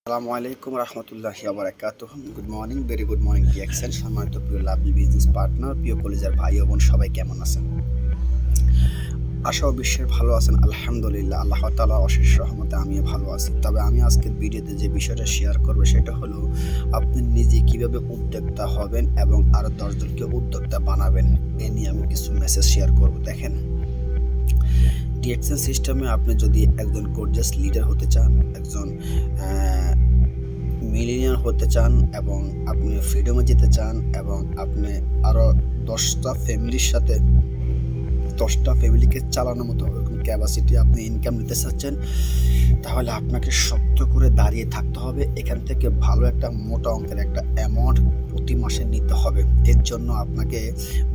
আসসালামু আলাইকুম রহমতুল্লাহি ওয়া বারাকাতুহু। Good morning, very good morning ডিএক্সেন। সম্মানিত প্রিয় লাভলি বিজনেস পার্টনার, প্রিয় কলিজার ভাই ও বোন, সবাই কেমন আছেন? আশা ও বিশ্বের ভালো আছেন। আলহামদুলিল্লাহ, আল্লাহ তাআলার অশেষ রহমতে আমিও ভালো আছি। তবে আমি আজকের ভিডিওতে যে বিষয়টা শেয়ার করব সেটা হলো আপনি নিজে কিভাবে উদ্যোক্তা হবেন এবং আরও 10 জনকে উদ্যোক্তা বানাবেন। এ নিয়ে আমি কিছু মেসেজ শেয়ার করব। দেখেন, ডিএক্সেন সিস্টেমে আপনি যদি একজন গর্জিয়াস লিডার হতে চান, একজন মিলিয়নিয়ার হতে চান এবং আপনি ফ্রিডমে যেতে চান এবং আপনি আরও 10টা ফ্যামিলিকে চালানোর মতো ওরকম ক্যাপাসিটি আপনি ইনকাম নিতে চাচ্ছেন, তাহলে আপনাকে শক্ত করে দাঁড়িয়ে থাকতে হবে। এখান থেকে ভালো একটা মোটা অঙ্কের একটা অ্যামাউন্ট প্রতি মাসে নিতে হবে। এর জন্য আপনাকে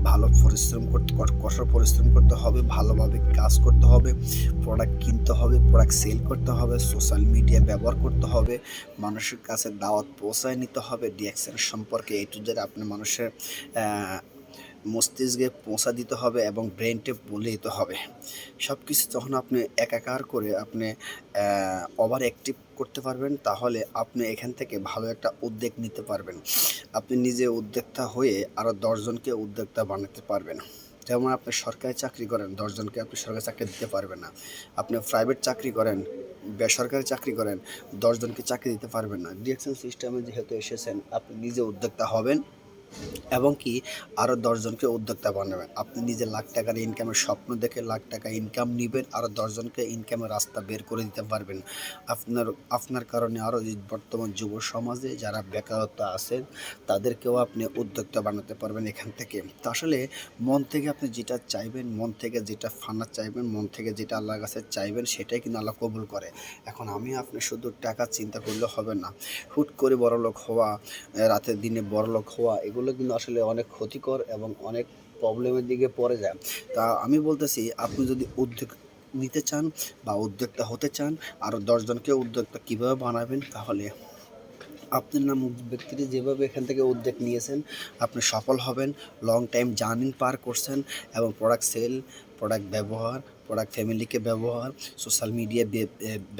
ভালো কঠোর পরিশ্রম করতে হবে, ভালোভাবে কাজ করতে হবে, প্রোডাক্ট কিনতে হবে, প্রোডাক্ট সেল করতে হবে, সোশ্যাল মিডিয়া ব্যবহার করতে হবে, মানুষের কাছে দাওয়াত পৌঁছায় নিতে হবে। ডিএক্সএন সম্পর্কে এ টু জেড আপনি মানুষের মস্তিষ্কে পৌঁছা দিতে হবে এবং ব্রেনটে বলে দিতে হবে। সব কিছু যখন আপনি একাকার করে আপনি ওভার অ্যাক্টিভ করতে পারবেন, তাহলে আপনি এখান থেকে ভালো একটা উদ্যোগ নিতে পারবেন। আপনি নিজে উদ্যোক্তা হয়ে আরও 10 জনকে উদ্যোক্তা বানাতে পারবেন। যেমন আপনি সরকারি চাকরি করেন, 10 জনকে আপনি সরকারি চাকরি দিতে পারবেন না। আপনি প্রাইভেট চাকরি করেন, বেসরকারি চাকরি করেন, 10 জনকে চাকরি দিতে পারবেন না। ডিএক্সএন সিস্টেমে যেহেতু এসেছেন, আপনি নিজে উদ্যোক্তা হবেন এবং কি আরও 10 জনকে উদ্যোক্তা বানাবেন। আপনি নিজে লাখ টাকার ইনকামের স্বপ্ন দেখে লাখ টাকা ইনকাম নেবেন, আরও 10 জনকে ইনকামের রাস্তা বের করে দিতে পারবেন। আপনার কারণে আরও বর্তমান যুব সমাজে যারা বেকারত্ব আছেন তাদেরকেও আপনি উদ্যোক্তা বানাতে পারবেন এখান থেকে। তো আসলে মন থেকে আপনি যেটা চাইবেন, মন থেকে যেটা ফানা চাইবেন, মন থেকে যেটা আল্লাহর কাছে চাইবেন, সেটাই কিন্তু আল্লাহ কবুল করে। এখন আপনি শুধু টাকা চিন্তা করলে হবে না। হুট করে বড়লোক হওয়া, রাতের দিনে বড়লোক হওয়া, এগুলো কিন্তু আসলে অনেক ক্ষতিকর এবং অনেক প্রবলেমের দিকে পড়ে যায়। তা আমি বলতেছি, আপনি যদি উদ্যোগ নিতে চান বা উদ্যোক্তা হতে চান, আরও 10 জনকে উদ্যোক্তা কীভাবে বানাবেন, তাহলে আপনার নামক ব্যক্তিটি যেভাবে এখান থেকে উদ্যোগ নিয়েছেন, আপনি সফল হবেন। লং টাইম জার্নি পার করছেন এবং প্রোডাক্ট সেল, প্রোডাক্ট ব্যবহার, প্রোডাক্ট ফ্যামিলিকে ব্যবহার, সোশ্যাল মিডিয়া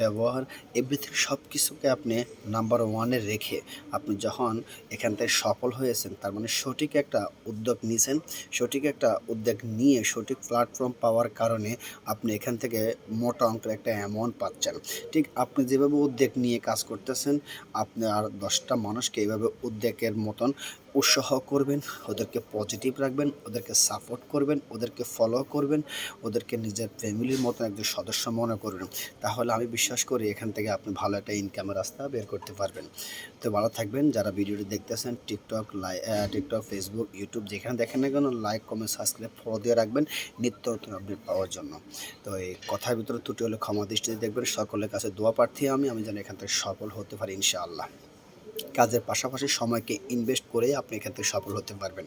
ব্যবহার, এভরিথিং সব কিছুকে আপনি নাম্বার ওয়ানে রেখে আপনি যখন এখান থেকে সফল হয়েছেন, তার মানে সঠিক একটা উদ্যোগ নিয়েছেন। সঠিক একটা উদ্যোগ নিয়ে সঠিক প্ল্যাটফর্ম পাওয়ার কারণে আপনি এখান থেকে মোটা অঙ্কের একটা অ্যামাউন্ট পাচ্ছেন। ঠিক আপনি যেভাবে উদ্যোগ নিয়ে কাজ করতেছেন, আপনি আর 10টা মানুষকে এইভাবে উদ্যোগের মতন উৎসাহ করবেন, ওদেরকে পজিটিভ রাখবেন, ওদেরকে সাপোর্ট করবেন, ওদেরকে ফলো করবেন, ওদেরকে নিজের ফ্যামিলির মতো একজন সদস্য মনে করবেন। তাহলে আমি বিশ্বাস করি এখান থেকে আপনি ভালো একটা ইনকামের রাস্তা বের করতে পারবেন। তো ভালো থাকবেন। যারা ভিডিওটি দেখতেছেন টিকটক, ফেসবুক, ইউটিউব যেখানে দেখেন না কেন, লাইক, কমেন্ট, সাবস্ক্রাইব, ফলো দিয়ে রাখবেন নিত্য নতুন আপডেট পাওয়ার জন্য। তো এই কথার ভিতরে ত্রুটি হলে ক্ষমা দৃষ্টিতে দেখবেন। সকলের কাছে দোয়া প্রার্থী আমি যেন এখান থেকে সফল হতে পারি ইনশাআল্লাহ। কাজের পাশাপাশি সময়কে ইনভেস্ট করে আপনি এখান থেকে সফল হতে পারবেন।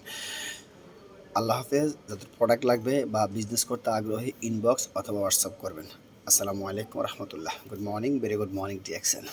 আল্লাহ হাফেজ। যাদের প্রোডাক্ট লাগবে বা বিজনেস করতে আগ্রহী, ইনবক্স অথবা হোয়াটসঅ্যাপ করবেন। আসসালামু আলাইকুম রহমতুল্লাহ। Good morning, very good morning DXN.